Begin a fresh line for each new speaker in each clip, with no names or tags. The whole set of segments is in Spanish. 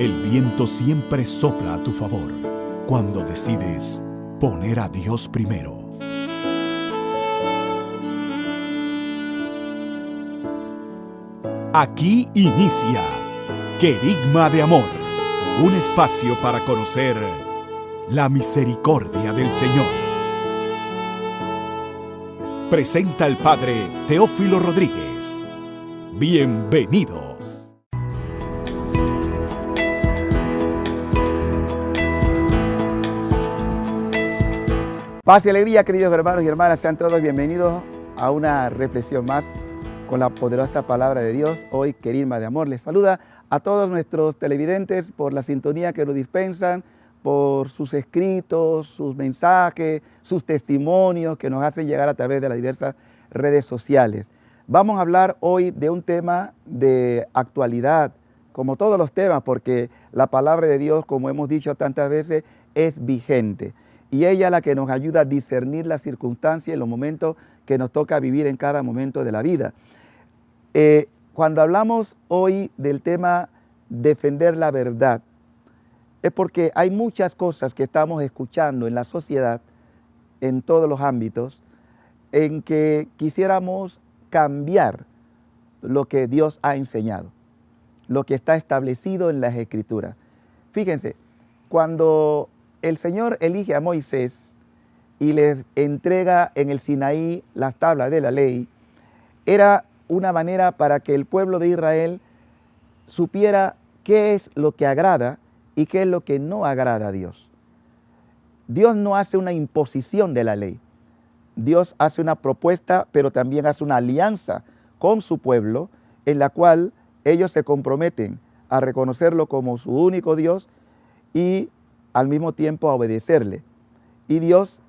El viento siempre sopla a tu favor cuando decides poner a Dios primero. Aquí inicia Querigma de Amor, un espacio para conocer la misericordia del Señor. Presenta el Padre Teófilo Rodríguez. Bienvenidos.
Paz y alegría, queridos hermanos y hermanas, sean todos bienvenidos a una reflexión más con la poderosa palabra de Dios. Hoy, Querigma de Amor les saluda a todos nuestros televidentes por la sintonía que nos dispensan, por sus escritos, sus mensajes, sus testimonios que nos hacen llegar a través de las diversas redes sociales. Vamos a hablar hoy de un tema de actualidad, como todos los temas, porque la palabra de Dios, como hemos dicho tantas veces, es vigente. Y ella es la que nos ayuda a discernir las circunstancias y los momentos que nos toca vivir en cada momento de la vida. Cuando hablamos hoy del tema defender la verdad, es porque hay muchas cosas que estamos escuchando en la sociedad, en todos los ámbitos, en que quisiéramos cambiar lo que Dios ha enseñado, lo que está establecido en las Escrituras. Fíjense, cuando el Señor elige a Moisés y les entrega en el Sinaí las tablas de la ley, era una manera para que el pueblo de Israel supiera qué es lo que agrada y qué es lo que no agrada a Dios. Dios no hace una imposición de la ley. Dios hace una propuesta, pero también hace una alianza con su pueblo en la cual ellos se comprometen a reconocerlo como su único Dios y al mismo tiempo a obedecerle. Y Dios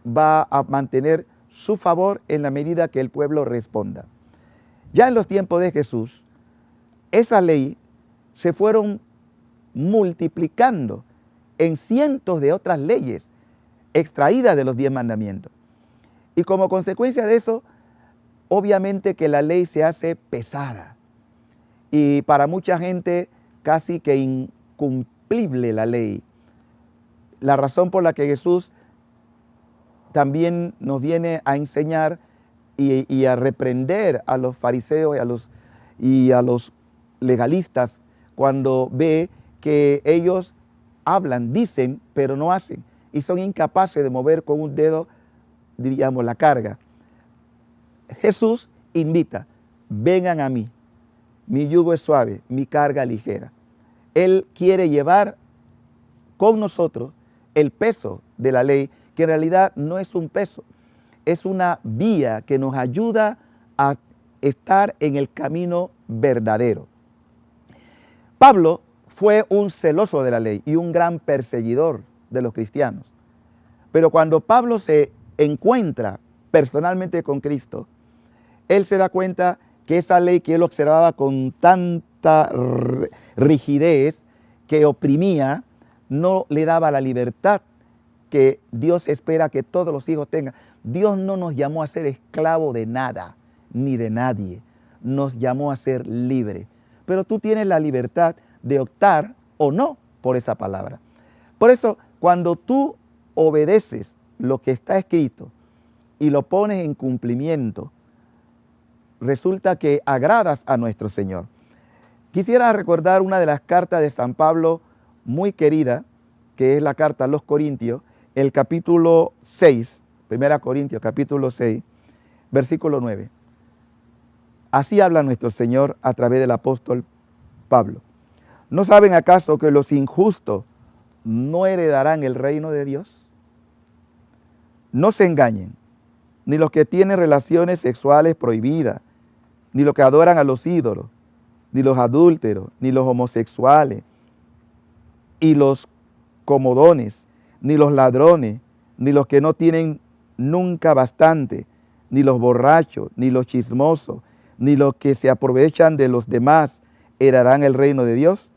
va a mantener su favor en la medida que el pueblo responda. Ya en los tiempos de Jesús, esa ley se fueron multiplicando en cientos de otras leyes extraídas de los 10 mandamientos. Y como consecuencia de eso, obviamente que la ley se hace pesada. Y para mucha gente casi que incumplible la ley. La razón por la que Jesús también nos viene a enseñar y a reprender a los fariseos y a los legalistas cuando ve que ellos hablan, dicen, pero no hacen. Y son incapaces de mover con un dedo, diríamos, la carga. Jesús invita, vengan a mí, mi yugo es suave, mi carga ligera. Él quiere llevar con nosotros el peso de la ley, que en realidad no es un peso, es una vía que nos ayuda a estar en el camino verdadero. Pablo fue un celoso de la ley y un gran perseguidor de los cristianos. Pero cuando Pablo se encuentra personalmente con Cristo, él se da cuenta que esa ley que él observaba con tanta rigidez, que oprimía, no le daba la libertad que Dios espera que todos los hijos tengan. Dios no nos llamó a ser esclavos de nada, ni de nadie. Nos llamó a ser libres. Pero tú tienes la libertad de optar o no por esa palabra. Por eso, cuando tú obedeces lo que está escrito y lo pones en cumplimiento, resulta que agradas a nuestro Señor. Quisiera recordar una de las cartas de San Pablo muy querida, que es la carta a los Corintios, el capítulo 6, 1 Corintios capítulo 6, versículo 9. Así habla nuestro Señor a través del apóstol Pablo. ¿No saben acaso que los injustos no heredarán el reino de Dios? No se engañen, ni los que tienen relaciones sexuales prohibidas, ni los que adoran a los ídolos, ni los adúlteros, ni los homosexuales, y los comodones, ni los ladrones, ni los que no tienen nunca bastante, ni los borrachos, ni los chismosos, ni los que se aprovechan de los demás, heredarán el reino de Dios.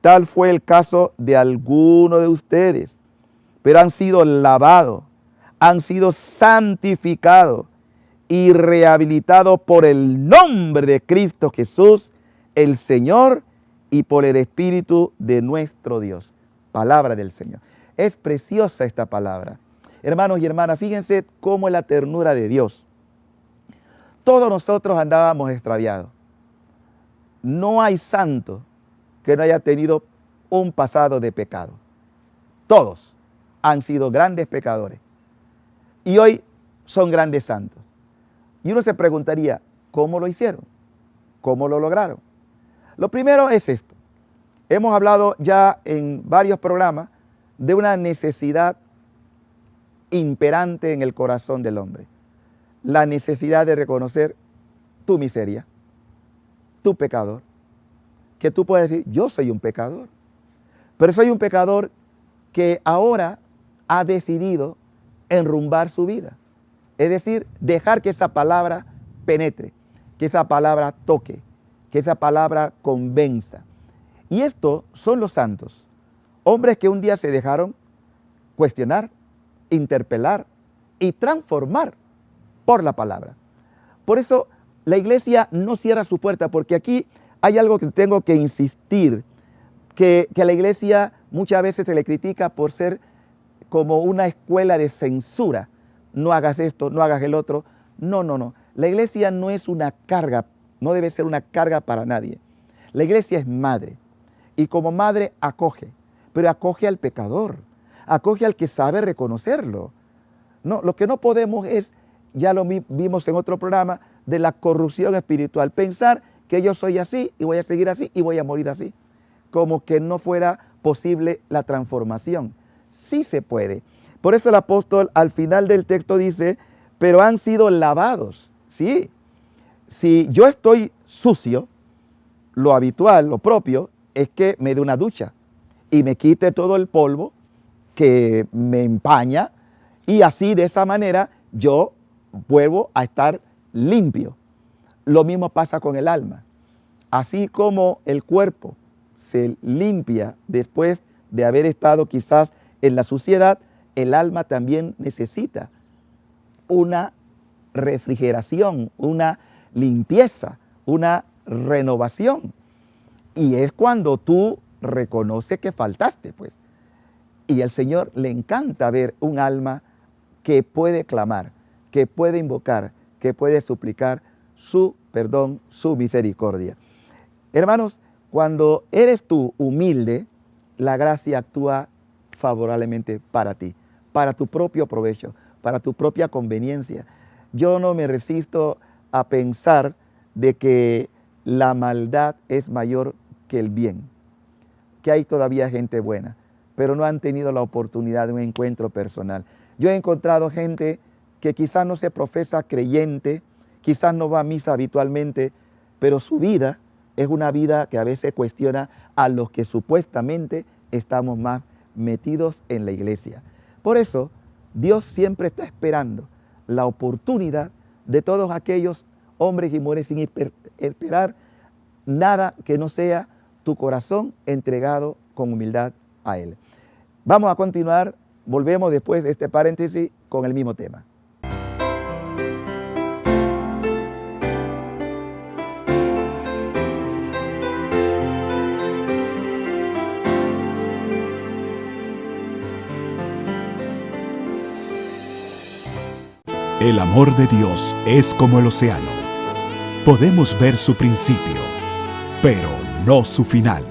Tal fue el caso de algunos de ustedes, pero han sido lavados, han sido santificados y rehabilitados por el nombre de Cristo Jesús, el Señor, y por el Espíritu de nuestro Dios. Palabra del Señor. Es preciosa esta palabra. Hermanos y hermanas, fíjense cómo es la ternura de Dios. Todos nosotros andábamos extraviados. No hay santo que no haya tenido un pasado de pecado. Todos han sido grandes pecadores. Y hoy son grandes santos. Y uno se preguntaría, ¿cómo lo hicieron? ¿Cómo lo lograron? Lo primero es esto. Hemos hablado ya en varios programas de una necesidad imperante en el corazón del hombre. La necesidad de reconocer tu miseria, tu pecador. Que tú puedes decir, yo soy un pecador. Pero soy un pecador que ahora ha decidido enrumbar su vida. Es decir, dejar que esa palabra penetre, que esa palabra toque, que esa palabra convenza. Y estos son los santos, hombres que un día se dejaron cuestionar, interpelar y transformar por la palabra. Por eso la iglesia no cierra su puerta, porque aquí hay algo que tengo que insistir, que a la iglesia muchas veces se le critica por ser como una escuela de censura. No hagas esto, no hagas el otro. No, no, no. La iglesia no es una carga, no debe ser una carga para nadie. La iglesia es madre y como madre acoge, pero acoge al pecador, acoge al que sabe reconocerlo. No, lo que no podemos es, ya lo vimos en otro programa, de la corrupción espiritual. Pensar que yo soy así y voy a seguir así y voy a morir así. Como que no fuera posible la transformación. Sí se puede. Por eso el apóstol al final del texto dice, pero han sido lavados. Sí, si yo estoy sucio, lo habitual, lo propio, es que me dé una ducha y me quite todo el polvo que me empaña y así de esa manera yo vuelvo a estar limpio. Lo mismo pasa con el alma. Así como el cuerpo se limpia después de haber estado quizás en la suciedad, el alma también necesita una refrigeración, una limpieza, una renovación. Y es cuando tú reconoces que faltaste, pues. Y al Señor le encanta ver un alma que puede clamar, que puede invocar, que puede suplicar su perdón, su misericordia. Hermanos, cuando eres tú humilde, la gracia actúa favorablemente para ti, para tu propio provecho, para tu propia conveniencia. Yo no me resisto a pensar de que la maldad es mayor que el bien, que hay todavía gente buena, pero no han tenido la oportunidad de un encuentro personal. Yo he encontrado gente que quizás no se profesa creyente, quizás no va a misa habitualmente, pero su vida es una vida que a veces cuestiona a los que supuestamente estamos más metidos en la iglesia. Por eso, Dios siempre está esperando la oportunidad de todos aquellos hombres y mujeres sin esperar nada que no sea tu corazón entregado con humildad a Él. Vamos a continuar, volvemos después de este paréntesis con el mismo tema.
El amor de Dios es como el océano. Podemos ver su principio, pero no su final.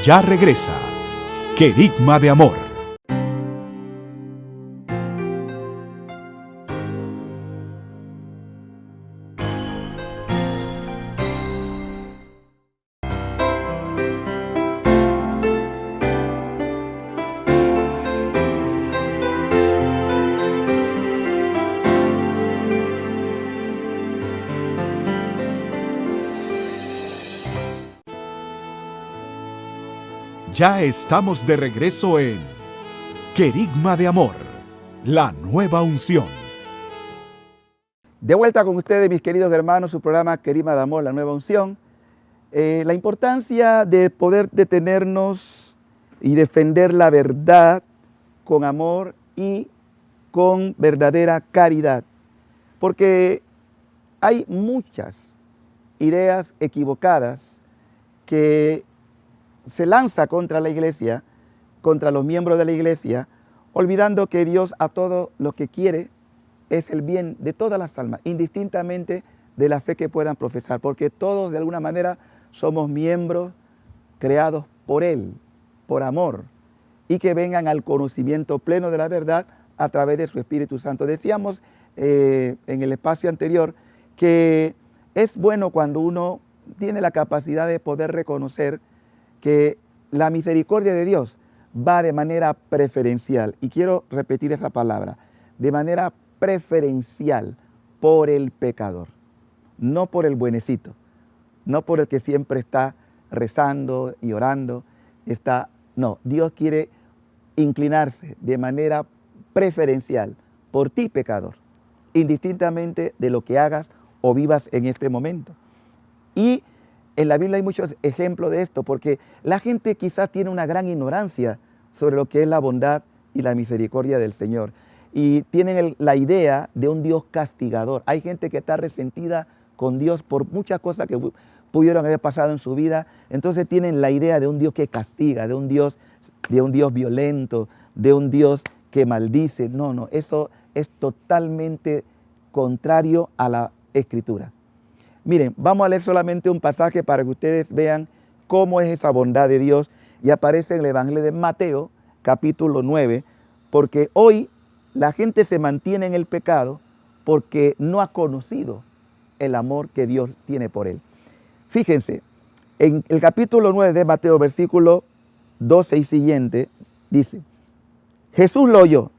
Ya regresa Querigma de Amor. Ya estamos de regreso en Querigma de Amor, la nueva unción.
De vuelta con ustedes, mis queridos hermanos, su programa Querigma de Amor, la nueva unción. La importancia de poder detenernos y defender la verdad con amor y con verdadera caridad. Porque hay muchas ideas equivocadas que se lanza contra la iglesia, contra los miembros de la iglesia, olvidando que Dios a todo lo que quiere es el bien de todas las almas, indistintamente de la fe que puedan profesar, porque todos de alguna manera somos miembros creados por Él, por amor, y que vengan al conocimiento pleno de la verdad a través de su Espíritu Santo. Decíamos en el espacio anterior que es bueno cuando uno tiene la capacidad de poder reconocer que la misericordia de Dios va de manera preferencial, y quiero repetir esa palabra, de manera preferencial por el pecador, no por el buenecito, no por el que siempre está rezando y orando, no, Dios quiere inclinarse de manera preferencial por ti, pecador, indistintamente de lo que hagas o vivas en este momento. Y en la Biblia hay muchos ejemplos de esto, porque la gente quizás tiene una gran ignorancia sobre lo que es la bondad y la misericordia del Señor. Y tienen la idea de un Dios castigador. Hay gente que está resentida con Dios por muchas cosas que pudieron haber pasado en su vida. Entonces tienen la idea de un Dios que castiga, de un Dios violento, de un Dios que maldice. No, eso es totalmente contrario a la Escritura. Miren, vamos a leer solamente un pasaje para que ustedes vean cómo es esa bondad de Dios, y aparece en el Evangelio de Mateo, capítulo 9, porque hoy la gente se mantiene en el pecado porque no ha conocido el amor que Dios tiene por él. Fíjense, en el capítulo 9 de Mateo, versículo 12 y siguiente, dice: Jesús lo oyó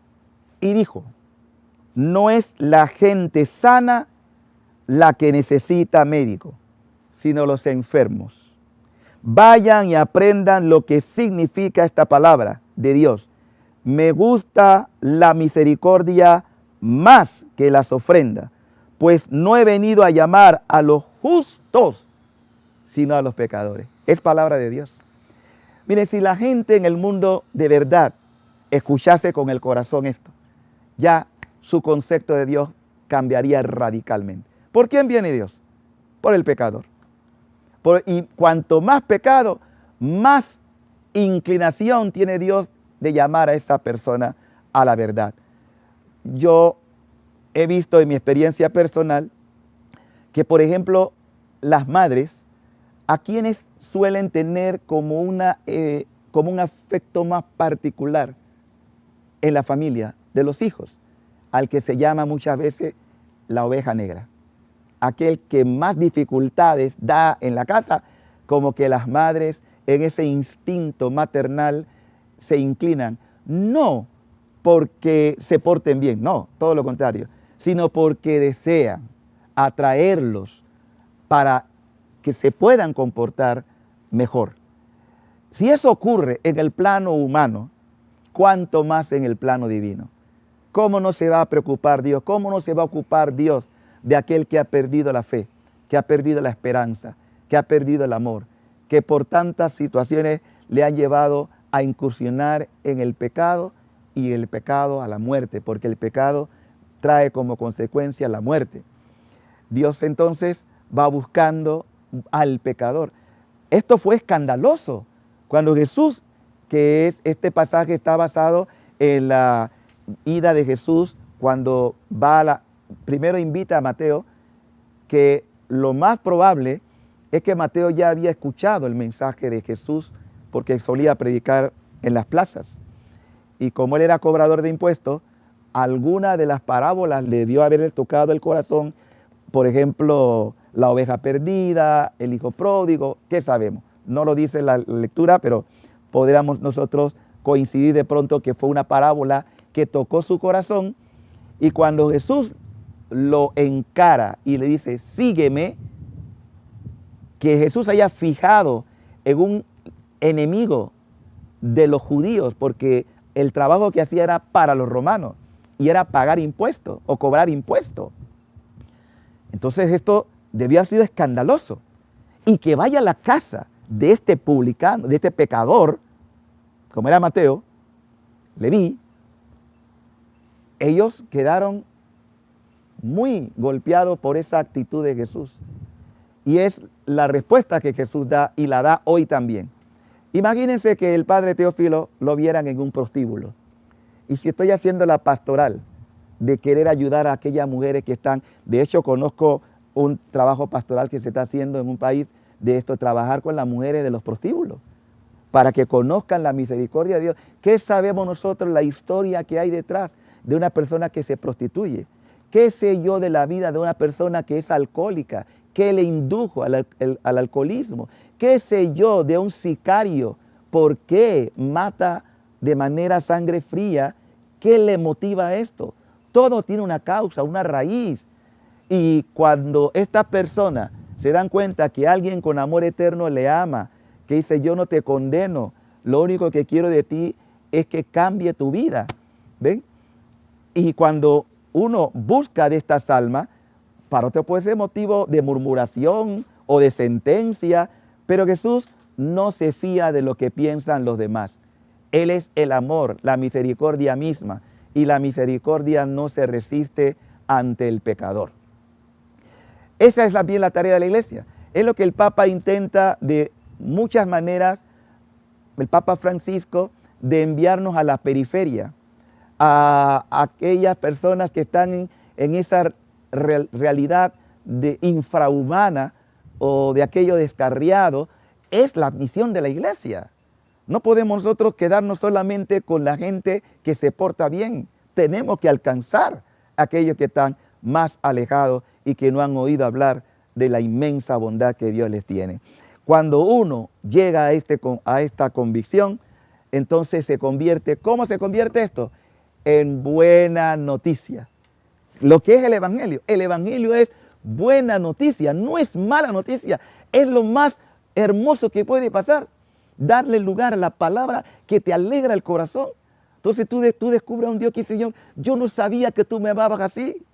y dijo: no es la gente sana la que necesita médico, sino los enfermos. Vayan y aprendan lo que significa esta palabra de Dios. Me gusta la misericordia más que las ofrendas, pues no he venido a llamar a los justos, sino a los pecadores. Es palabra de Dios. Mire, si la gente en el mundo de verdad escuchase con el corazón esto, ya su concepto de Dios cambiaría radicalmente. ¿Por quién viene Dios? Por el pecador. Y cuanto más pecado, más inclinación tiene Dios de llamar a esa persona a la verdad. Yo he visto en mi experiencia personal que, por ejemplo, las madres, a quienes suelen tener como un afecto más particular en la familia de los hijos, al que se llama muchas veces la oveja negra. Aquel que más dificultades da en la casa, como que las madres en ese instinto maternal se inclinan, no porque se porten bien, no, todo lo contrario, sino porque desean atraerlos para que se puedan comportar mejor. Si eso ocurre en el plano humano, ¿cuánto más en el plano divino? ¿Cómo no se va a preocupar Dios? ¿Cómo no se va a ocupar Dios de aquel que ha perdido la fe, que ha perdido la esperanza, que ha perdido el amor, que por tantas situaciones le han llevado a incursionar en el pecado, y el pecado a la muerte, porque el pecado trae como consecuencia la muerte? Dios entonces va buscando al pecador. Esto fue escandaloso cuando Jesús, este pasaje está basado en la ida de Jesús cuando primero invita a Mateo, que lo más probable es que Mateo ya había escuchado el mensaje de Jesús, porque solía predicar en las plazas. Y como él era cobrador de impuestos, alguna de las parábolas le debió haberle tocado el corazón. Por ejemplo, la oveja perdida, el hijo pródigo, ¿qué sabemos? No lo dice la lectura, pero podríamos nosotros coincidir de pronto que fue una parábola que tocó su corazón. Y cuando Jesús lo encara y le dice, sígueme, que Jesús haya fijado en un enemigo de los judíos, porque el trabajo que hacía era para los romanos y era pagar impuestos o cobrar impuestos. Entonces esto debió haber sido escandaloso. Y que vaya a la casa de este publicano, de este pecador, como era Mateo, Leví, ellos quedaron muy golpeados por esa actitud de Jesús. Y es la respuesta que Jesús da, y la da hoy también. Imagínense que el padre Teófilo lo vieran en un prostíbulo. Y si estoy haciendo la pastoral de querer ayudar a aquellas mujeres que están, de hecho conozco un trabajo pastoral que se está haciendo en un país de esto, trabajar con las mujeres de los prostíbulos, para que conozcan la misericordia de Dios. ¿Qué sabemos nosotros la historia que hay detrás de una persona que se prostituye? ¿Qué sé yo de la vida de una persona que es alcohólica? ¿Qué le indujo al alcoholismo? ¿Qué sé yo de un sicario? ¿Por qué mata de manera sangre fría? ¿Qué le motiva a esto? Todo tiene una causa, una raíz. Y cuando estas personas se dan cuenta que alguien con amor eterno le ama, que dice, yo no te condeno, lo único que quiero de ti es que cambie tu vida. ¿Ven? Y cuando uno busca de estas almas, para otro puede ser motivo de murmuración o de sentencia, pero Jesús no se fía de lo que piensan los demás. Él es el amor, la misericordia misma, y la misericordia no se resiste ante el pecador. Esa es también la tarea de la iglesia. Es lo que el Papa intenta de muchas maneras, el Papa Francisco, de enviarnos a la periferia, a aquellas personas que están en esa realidad de infrahumana o de aquello descarriado. Es la misión de la iglesia. No podemos nosotros quedarnos solamente con la gente que se porta bien. Tenemos que alcanzar a aquellos que están más alejados y que no han oído hablar de la inmensa bondad que Dios les tiene. Cuando uno llega a esta convicción, entonces se convierte, ¿cómo se convierte esto? En buena noticia. Lo que es el Evangelio es buena noticia, no es mala noticia, es lo más hermoso que puede pasar. Darle lugar a la palabra que te alegra el corazón. Entonces tú descubres a un Dios que dice, Señor, yo no sabía que tú me amabas así.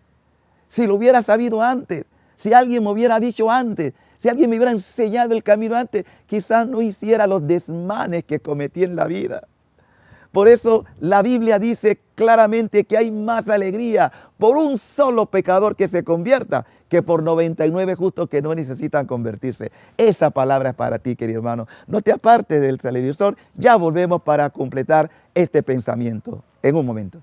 Si lo hubiera sabido antes, si alguien me hubiera dicho antes, si alguien me hubiera enseñado el camino antes, quizás no hiciera los desmanes que cometí en la vida. Por eso la Biblia dice claramente que hay más alegría por un solo pecador que se convierta que por 99 justos que no necesitan convertirse. Esa palabra es para ti, querido hermano. No te apartes del televisor. Ya volvemos para completar este pensamiento en un momento.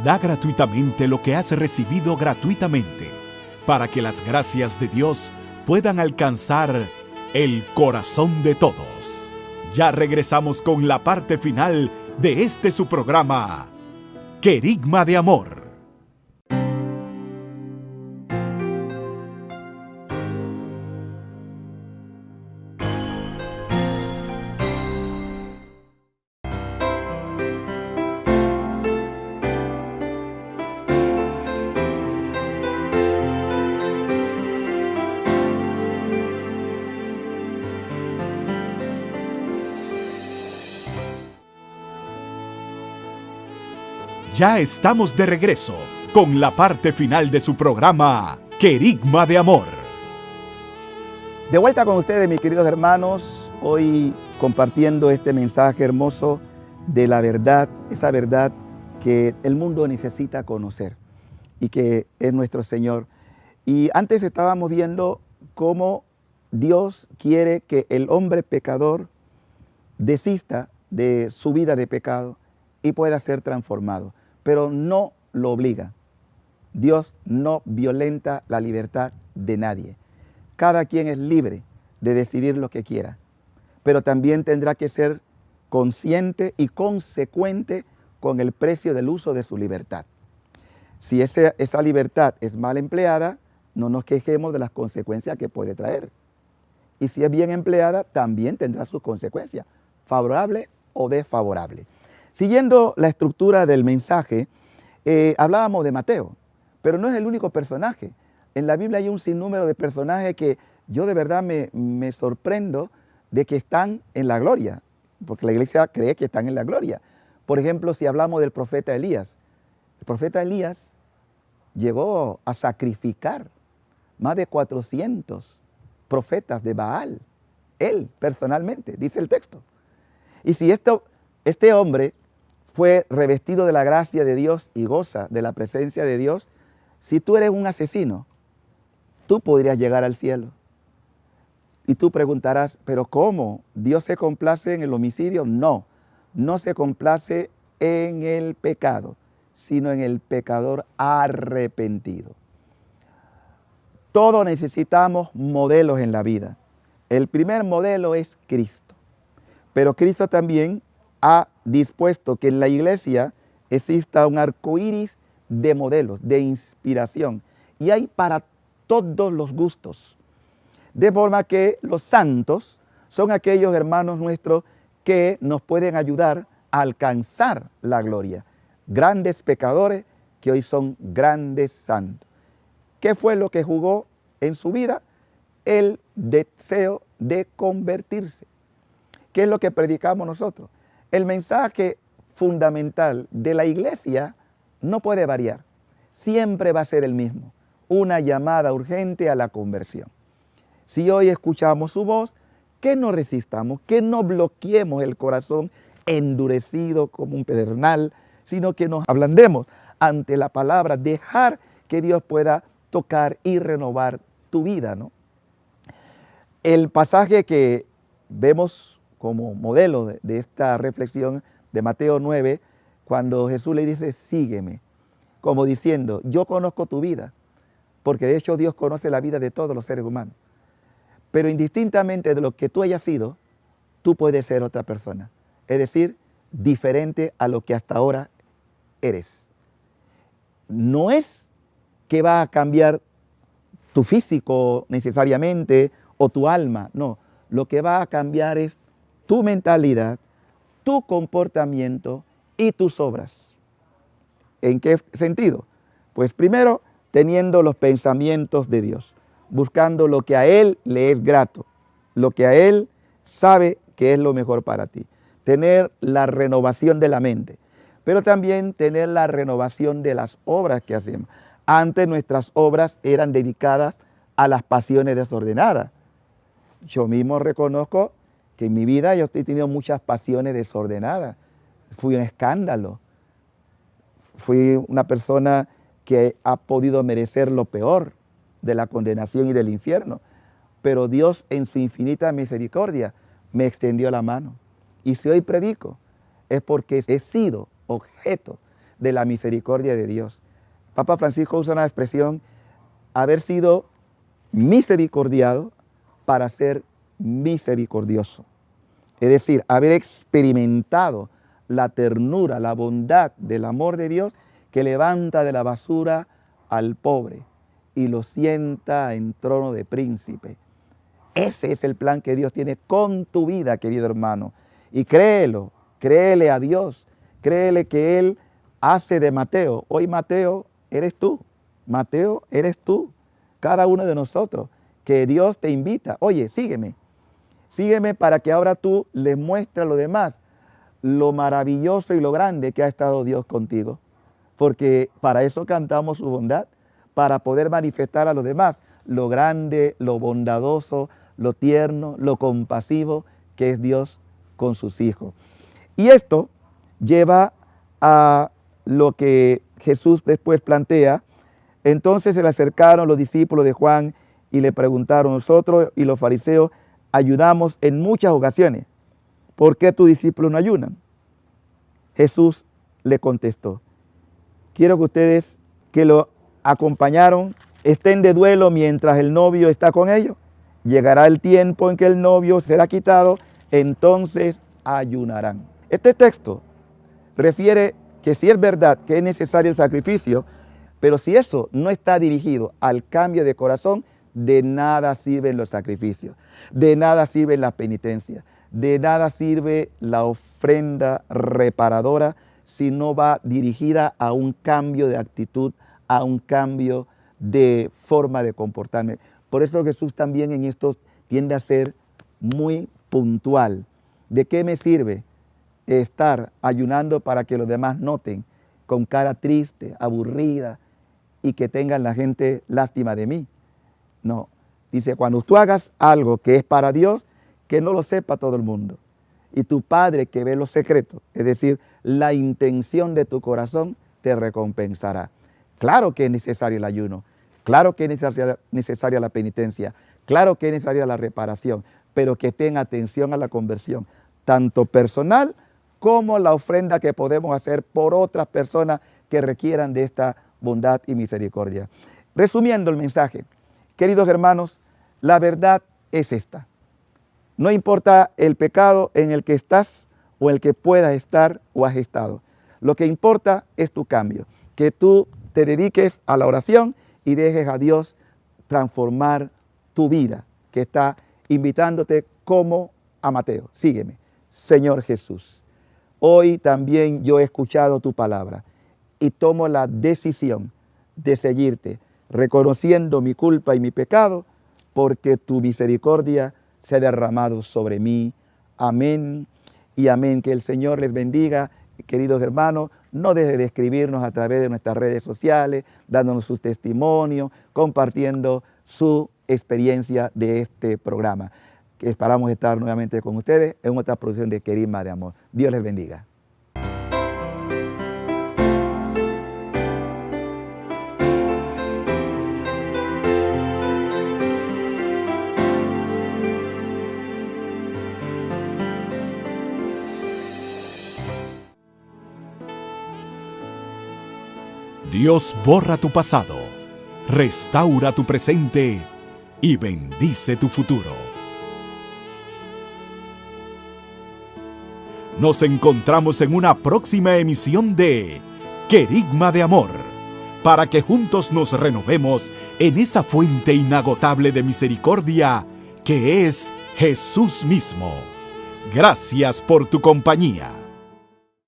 Da gratuitamente lo que has recibido gratuitamente, para que las gracias de Dios puedan alcanzar el corazón de todos. Ya regresamos con la parte final de este su programa, Querigma de Amor. Ya estamos de regreso con la parte final de su programa, Querigma de Amor.
De vuelta con ustedes, mis queridos hermanos, hoy compartiendo este mensaje hermoso de la verdad, esa verdad que el mundo necesita conocer y que es nuestro Señor. Y antes estábamos viendo cómo Dios quiere que el hombre pecador desista de su vida de pecado y pueda ser transformado, pero no lo obliga. Dios no violenta la libertad de nadie. Cada quien es libre de decidir lo que quiera, pero también tendrá que ser consciente y consecuente con el precio del uso de su libertad. Si esa libertad es mal empleada, no nos quejemos de las consecuencias que puede traer. Y si es bien empleada, también tendrá sus consecuencias, favorable o desfavorable. Siguiendo la estructura del mensaje, hablábamos de Mateo, pero no es el único personaje. En la Biblia hay un sinnúmero de personajes que yo de verdad me sorprendo de que están en la gloria, porque la iglesia cree que están en la gloria. Por ejemplo, si hablamos del profeta Elías, el profeta Elías llegó a sacrificar más de 400 profetas de Baal. Él personalmente, dice el texto. Y si este hombre fue revestido de la gracia de Dios y goza de la presencia de Dios, si tú eres un asesino, tú podrías llegar al cielo. Y tú preguntarás, ¿pero cómo? ¿Dios se complace en el homicidio? No, no se complace en el pecado, sino en el pecador arrepentido. Todos necesitamos modelos en la vida. El primer modelo es Cristo. Pero Cristo también ha dispuesto que en la iglesia exista un arco iris de modelos, de inspiración. Y hay para todos los gustos. De forma que los santos son aquellos hermanos nuestros que nos pueden ayudar a alcanzar la gloria. Grandes pecadores que hoy son grandes santos. ¿Qué fue lo que jugó en su vida? El deseo de convertirse. ¿Qué es lo que predicamos nosotros? El mensaje fundamental de la iglesia no puede variar. Siempre va a ser el mismo. Una llamada urgente a la conversión. Si hoy escuchamos su voz, que no resistamos, que no bloqueemos el corazón endurecido como un pedernal, sino que nos ablandemos ante la palabra, dejar que Dios pueda tocar y renovar tu vida, ¿no? El pasaje que vemos como modelo de esta reflexión de Mateo 9, cuando Jesús le dice, sígueme, como diciendo, yo conozco tu vida, porque de hecho Dios conoce la vida de todos los seres humanos. Pero indistintamente de lo que tú hayas sido, tú puedes ser otra persona. Es decir, diferente a lo que hasta ahora eres. No es que va a cambiar tu físico necesariamente o tu alma. No, lo que va a cambiar es tu mentalidad, tu comportamiento y tus obras. ¿En qué sentido? Pues primero, teniendo los pensamientos de Dios, buscando lo que a Él le es grato, lo que a Él sabe que es lo mejor para ti. Tener la renovación de la mente, pero también tener la renovación de las obras que hacemos. Antes nuestras obras eran dedicadas a las pasiones desordenadas. Yo mismo reconozco que en mi vida yo he tenido muchas pasiones desordenadas. Fui un escándalo. Fui una persona que ha podido merecer lo peor de la condenación y del infierno. Pero Dios en su infinita misericordia me extendió la mano. Y si hoy predico es porque he sido objeto de la misericordia de Dios. Papa Francisco usa una expresión, haber sido misericordiado para ser misericordioso. Es decir, haber experimentado la ternura, la bondad del amor de Dios que levanta de la basura al pobre y lo sienta en trono de príncipe. Ese es el plan que Dios tiene con tu vida, querido hermano. Y créelo, créele a Dios, créele que Él hace de Mateo. Hoy Mateo eres tú, Mateo eres tú, cada uno de nosotros, que Dios te invita. Oye, sígueme, sígueme para que ahora tú le muestres a los demás lo maravilloso y lo grande que ha estado Dios contigo. Porque para eso cantamos su bondad, para poder manifestar a los demás lo grande, lo bondadoso, lo tierno, lo compasivo que es Dios con sus hijos. Y esto lleva a lo que Jesús después plantea. Entonces se le acercaron los discípulos de Juan y le preguntaron, nosotros y los fariseos ayunamos en muchas ocasiones, ¿por qué tus discípulos no ayunan? Jesús le contestó, quiero que ustedes que lo acompañaron estén de duelo mientras el novio está con ellos. Llegará el tiempo en que el novio será quitado, entonces ayunarán. Este texto refiere que sí es verdad que es necesario el sacrificio, pero si eso no está dirigido al cambio de corazón, de nada sirven los sacrificios, de nada sirve la penitencia, de nada sirve la ofrenda reparadora si no va dirigida a un cambio de actitud, a un cambio de forma de comportarme. Por eso Jesús también en esto tiende a ser muy puntual. ¿De qué me sirve estar ayunando para que los demás noten con cara triste, aburrida y que tengan la gente lástima de mí? No, dice, cuando tú hagas algo que es para Dios, que no lo sepa todo el mundo. Y tu Padre que ve los secretos, es decir, la intención de tu corazón, te recompensará. Claro que es necesario el ayuno, claro que es necesaria la penitencia, claro que es necesaria la reparación, pero que tenga atención a la conversión, tanto personal como la ofrenda que podemos hacer por otras personas que requieran de esta bondad y misericordia. Resumiendo el mensaje, queridos hermanos, la verdad es esta. No importa el pecado en el que estás o el que puedas estar o has estado. Lo que importa es tu cambio, que tú te dediques a la oración y dejes a Dios transformar tu vida, que está invitándote como a Mateo. Sígueme, Señor Jesús. Hoy también yo he escuchado tu palabra y tomo la decisión de seguirte, reconociendo mi culpa y mi pecado, porque tu misericordia se ha derramado sobre mí. Amén y amén. Que el Señor les bendiga, queridos hermanos. No deje de escribirnos a través de nuestras redes sociales, dándonos sus testimonios, compartiendo su experiencia de este programa. Que esperamos estar nuevamente con ustedes en otra producción de Querigma de Amor. Dios les bendiga.
Dios borra tu pasado, restaura tu presente y bendice tu futuro. Nos encontramos en una próxima emisión de Querigma de Amor, para que juntos nos renovemos en esa fuente inagotable de misericordia que es Jesús mismo. Gracias por tu compañía.